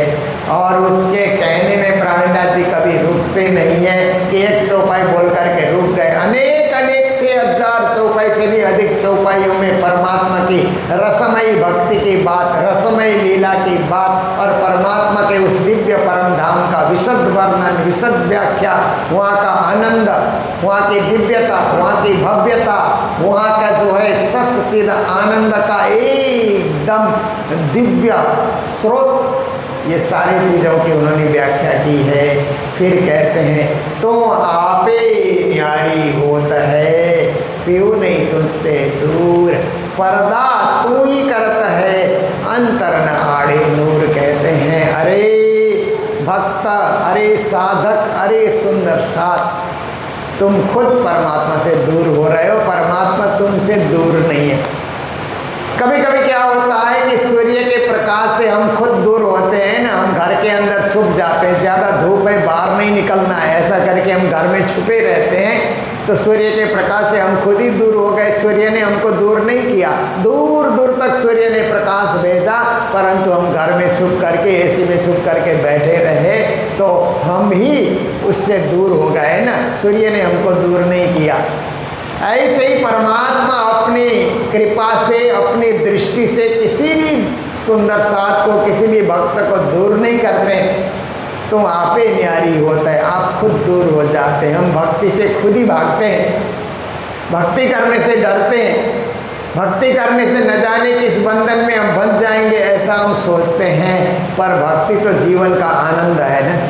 और उसके कहने में प्राणनाथ जी कभी रुकते नहीं हैं कि एक चौपाई बोल करके रुक गए, अनेक अनेक से हजार चौपाई से भी अधिक चौपाइयों में परमात्मा की रसमयी भक्ति की बात, रसमयी लीला की बात और परमात्मा के उस दिव्य परम धाम का विशद वर्णन, विशद व्याख्या, वहाँ का आनंद, वहाँ की दिव्यता, वहाँ की भव्यता, वहाँ का जो है सच्चिद आनंद का एकदम दिव्य स्रोत, ये सारी चीज़ों की उन्होंने व्याख्या की है। फिर कहते हैं तो आपे न्यारी होत है, प्यू नहीं तुझसे दूर, पर्दा तू ही करता है, अंतर न आड़े नूर। कहते हैं अरे भक्त, अरे साधक, अरे सुंदर साथ, तुम खुद परमात्मा से दूर हो रहे हो, परमात्मा तुमसे दूर नहीं है। कभी कभी क्या होता है कि सूर्य के प्रकाश से हम खुद दूर होते हैं ना, हम घर के अंदर छुप जाते हैं, ज़्यादा धूप है बाहर नहीं निकलना है, ऐसा करके हम घर में छुपे रहते हैं, तो सूर्य के प्रकाश से हम खुद ही दूर हो गए। सूर्य ने हमको दूर नहीं किया, दूर दूर तक सूर्य ने प्रकाश भेजा, परंतु हम घर में छुप करके, एसी में छुप करके बैठे रहे, तो हम ही उससे दूर हो गए ना, सूर्य ने हमको दूर नहीं किया। ऐसे ही परमात्मा अपनी कृपा से, अपनी दृष्टि से किसी भी सुंदर साथ को, किसी भी भक्त को दूर नहीं करते, तुम आपे न्यारी होता है, आप खुद दूर हो जाते हैं। हम भक्ति से खुद ही भागते हैं, भक्ति करने से डरते हैं, भक्ति करने से न जाने किस बंधन में हम फंस जाएंगे, ऐसा हम सोचते हैं। पर भक्ति तो जीवन का आनंद है ना,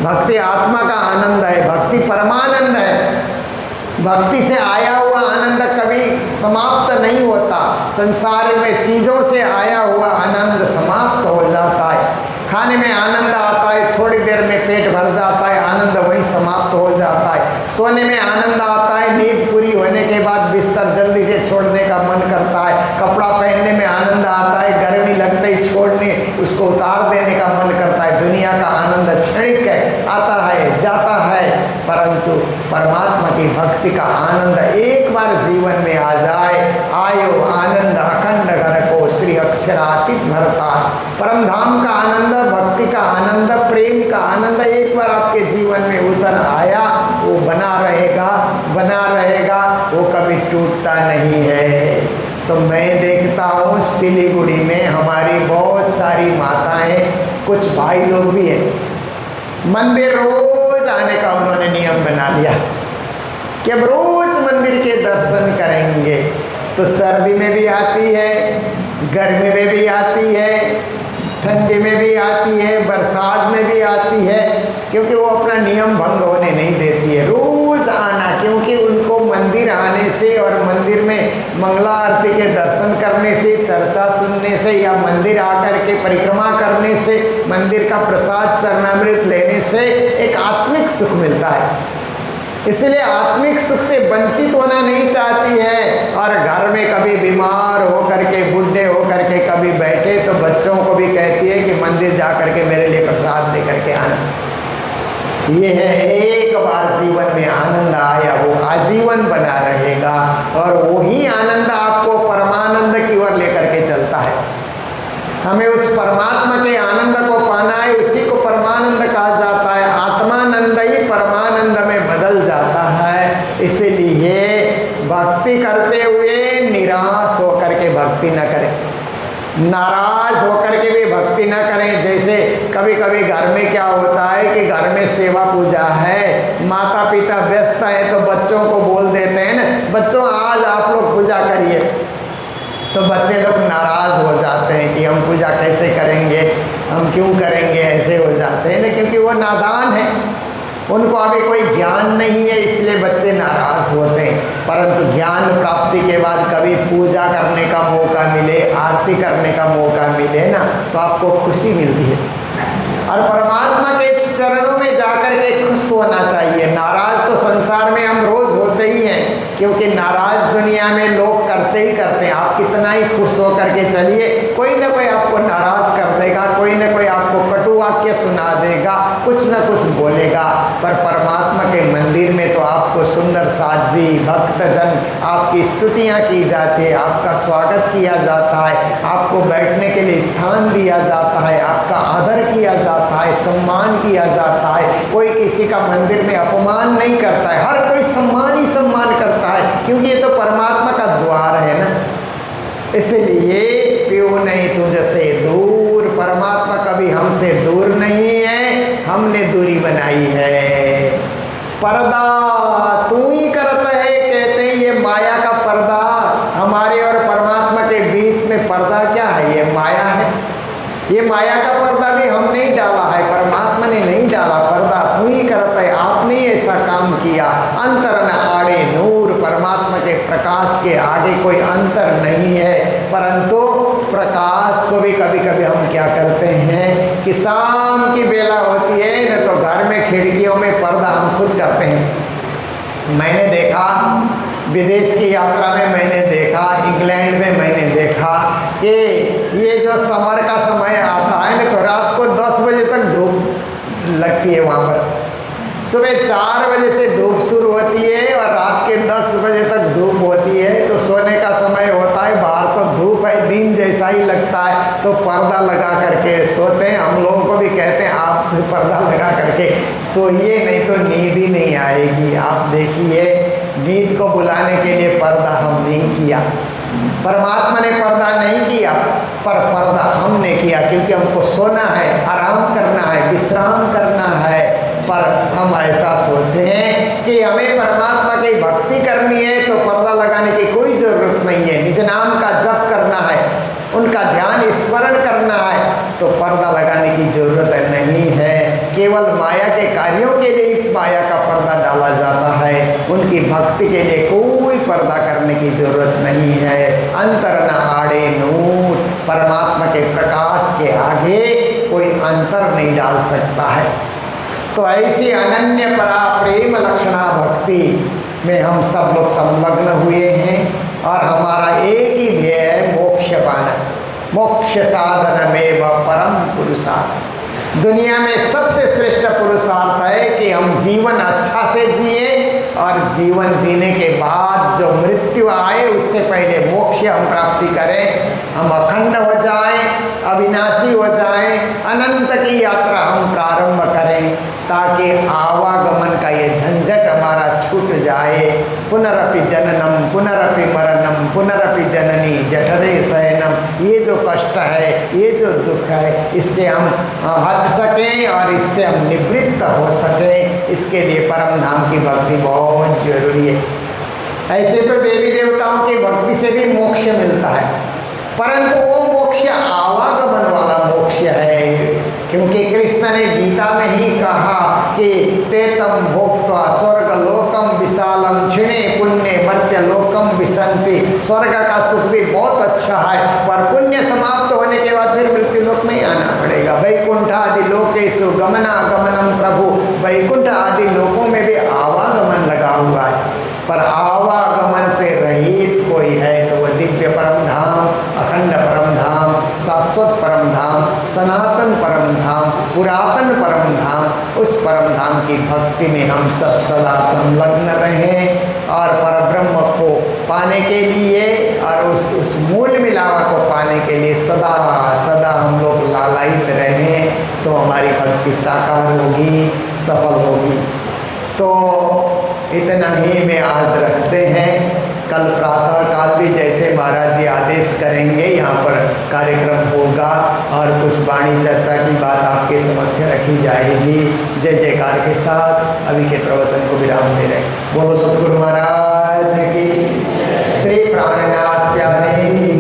भक्ति आत्मा का आनंद है, भक्ति परमानंद है। भक्ति से आया हुआ आनंद कभी समाप्त नहीं होता, संसार में चीज़ों से आया हुआ आनंद समाप्त हो जाता है। खाने में आनंद आता है, थोड़ी देर में पेट भर जाता है, आनंद वहीं समाप्त हो जाता है। सोने में आनंद आता है, नींद पूरी होने के बाद बिस्तर जल्दी से छोड़ने का मन करता है। कपड़ा पहनने में आनंद आता है, गर्मी लगते ही छोड़ने, उसको उतार देने का मन करता है। दुनिया का आनंद क्षणिक है, आता है जाता है, परंतु परमात्मा की भक्ति का आनंद एक बार जीवन में आ जाए, आयो आनंद अखंड घर को श्री अक्षरातीत भरता। परम धाम का आनंद, भक्ति का आनंद, प्रेम का आनंद एक बार आपके जीवन में उतर आया, वो बना रहेगा, वो कभी टूटता नहीं है। तो मैं देखता हूँ सिलीगुड़ी में हमारी बहुत सारी माताएं, कुछ भाई लोग भी हैं, मंदिर रोज आने का उन्होंने नियम बना लिया कि अब रोज मंदिर के दर्शन करेंगे। तो सर्दी में भी आती है, गर्मी में भी आती है, ठंडी में भी आती है, बरसात में भी आती है, क्योंकि वो अपना नियम भंग होने नहीं देती है, रोज़ आना। क्योंकि उनको मंदिर आने से और मंदिर में मंगला आरती के दर्शन करने से, चर्चा सुनने से, या मंदिर आकर के परिक्रमा करने से, मंदिर का प्रसाद चरणामृत लेने से एक आत्मिक सुख मिलता है। इसलिए आत्मिक सुख से वंचित होना नहीं चाहती है। और घर में कभी बीमार हो करके, बूढ़े हो करके कभी बैठे, तो बच्चों को भी कहती है कि मंदिर जा करके मेरे लिए प्रसाद दे करके आना। ये है एक बार जीवन में आनंद आया, वो आजीवन बना रहेगा, और वही आनंद आपको परमानंद की ओर लेकर के चलता है। हमें उस परमात्मा के आनंद को पाना है, उसी को परमानंद कहा जाता है। आत्मानंद ही परमानंद में बदल जाता है। इसीलिए भक्ति करते हुए निराश होकर के भक्ति न करें, नाराज होकर के भी भक्ति न करें। जैसे कभी कभी घर में क्या होता है कि घर में सेवा पूजा है, माता पिता व्यस्त हैं, तो बच्चों को बोल देते हैं ना, बच्चों आज आप लोग पूजा करिए। तो तो बच्चे लोग नाराज़ हो जाते हैं कि हम पूजा कैसे करेंगे, हम क्यों करेंगे, ऐसे हो जाते हैं ना, क्योंकि वो नादान है, उनको अभी कोई ज्ञान नहीं है, इसलिए बच्चे नाराज़ होते हैं। परंतु ज्ञान प्राप्ति के बाद कभी पूजा करने का मौका मिले, आरती करने का मौका मिले ना, तो आपको खुशी मिलती है और परमात्मा के चरणों में जाकर के खुश होना चाहिए। नाराज़ तो संसार में हम रोज़ होते ही हैं, क्योंकि नाराज़ दुनिया में लोग करते ही करते हैं। आप कितना ही खुश हो करके चलिए, कोई ना कोई आपको नाराज़ कर देगा, कोई ना कोई आपको कटु वाक्य सुना देगा, कुछ ना कुछ बोलेगा। पर परमात्मा के मंदिर में तो आपको सुंदर साजी भक्तजन आपकी स्तुतियाँ की जाती है, आपका स्वागत किया जाता है, आपको बैठने के लिए स्थान दिया जाता है, आपका आदर किया जाता है, सम्मान किया जाता है। कोई किसी का मंदिर में अपमान नहीं करता है, हर कोई सम्मान ही सम्मान करता है, क्योंकि ये तो परमात्मा का द्वार है ना। इसलिए प्यो नहीं तुझसे दूर, परमात्मा कभी हमसे दूर नहीं है, हमने दूरी बनाई है। पर्दा तू ही करता है, कहते हैं ये माया का पर्दा, हमारे और परमात्मा के बीच में पर्दा क्या है, ये माया है। ये माया का पर्दा भी हमने ही डाला है, परमात्मा ने नहीं डाला पर्दा, तू ही करता है, आपने ही ऐसा काम किया। अंतर न आड़े नूर, परमात्मा के प्रकाश के आगे कोई अंतर नहीं है। परंतु प्रकाश को भी कभी कभी हम क्या करते हैं कि शाम की बेला होती है न, तो घर में खिड़कियों में पर्दा हम खुद करते हैं। मैंने देखा विदेश की यात्रा में, मैंने देखा इंग्लैंड में, मैंने देखा कि ये जो समर का समय आता है ना, तो रात को 10 बजे तक धूप लगती है वहाँ पर। सुबह 4 बजे से धूप शुरू होती है और रात के 10 बजे तक धूप होती है, तो सोने का समय होता है। बाहर तो धूप है, दिन जैसा ही लगता है, तो पर्दा लगा करके सोते हैं। हम लोगों को भी कहते हैं आप भी पर्दा लगा करके सोइए, नहीं तो नींद ही नहीं आएगी। आप देखिए, नींद को बुलाने के लिए पर्दा हम नहीं किया, परमात्मा ने पर्दा नहीं किया, पर पर्दा हमने किया, क्योंकि हमको सोना है, आराम करना है, विश्राम करना है। पर हम ऐसा सोचे हैं कि हमें परमात्मा की भक्ति करनी है, तो पर्दा लगाने की कोई ज़रूरत नहीं है। निज नाम का जप करना है, उनका ध्यान स्मरण करना है, तो पर्दा लगाने की ज़रूरत नहीं है। केवल माया के कार्यों के लिए माया का पर्दा डाला जाता है, उनकी भक्ति के लिए कोई पर्दा करने की ज़रूरत नहीं है। अंतर न आड़े नूर, परमात्मा के प्रकाश के आगे कोई अंतर नहीं डाल सकता है। तो ऐसी अनन्य परा प्रेम लक्षणा भक्ति में हम सब लोग संलग्न हुए हैं और हमारा एक ही ध्येय है, मोक्ष पाना। मोक्ष साधन में व परम पुरुषार्थ, दुनिया में सबसे श्रेष्ठ पुरुषार्थ है कि हम जीवन अच्छा से जिए और जीवन जीने के बाद जो मृत्यु आए उससे पहले मोक्ष हम प्राप्ति करें, हम अखंड हो जाएं, अविनाशी हो जाएं, अनंत की यात्रा हम प्रारंभ करें, ताकि आवागमन का ये झंझट हमारा छूट जाए। पुनरपि जननम पुनरपि मरणम पुनरपि जननी जठरे शयनम, ये जो कष्ट है, ये जो दुख है, इससे हम हट सकें और इससे हम निवृत्त हो सकें, इसके लिए परम धाम की भक्ति बहुत जरूरी है। ऐसे तो देवी देवताओं की भक्ति से भी मोक्ष मिलता है, परंतु वो मोक्ष आवागमन वाला मोक्ष है, क्योंकि कृष्ण ने गीता में ही कहा कि तेतम भोक्त्वा स्वर्ग लोकम विशालम क्षिणे पुण्य मर्त्य लोकम विसंति। स्वर्ग का सुख भी बहुत अच्छा है, पर पुण्य समाप्त होने के बाद फिर मृत्यु लोक में आना पड़ेगा। वैकुंठ आदि लोकेषु गमनागमनम प्रभु, वैकुंठ आदि लोकों में भी आवागमन लगा हुआ है, पर आवागमन से रहित कोई है तो वह दिव्य परम धाम, अखंड परम धाम, शाश्वत परम धाम, सनातन परम धाम, पुरातन परम धाम, उस परम धाम की भक्ति में हम सब सदा संलग्न रहें और परब्रह्म को पाने के लिए और उस मूल मिलावा को पाने के लिए सदा सदा हम लोग लालायित रहें, तो हमारी भक्ति साकार होगी, सफल होगी। तो इतना ही मैं आज रखते हैं। कल प्रातः काल भी जैसे महाराज जी आदेश करेंगे यहाँ पर कार्यक्रम होगा और कुछ वाणी चर्चा की बात आपके समक्ष रखी जाएगी। जय जयकार के साथ अभी के प्रवचन को विराम दे रहे हैं। बोलो सतगुरु महाराज की, श्री प्राणनाथ प्यारे की।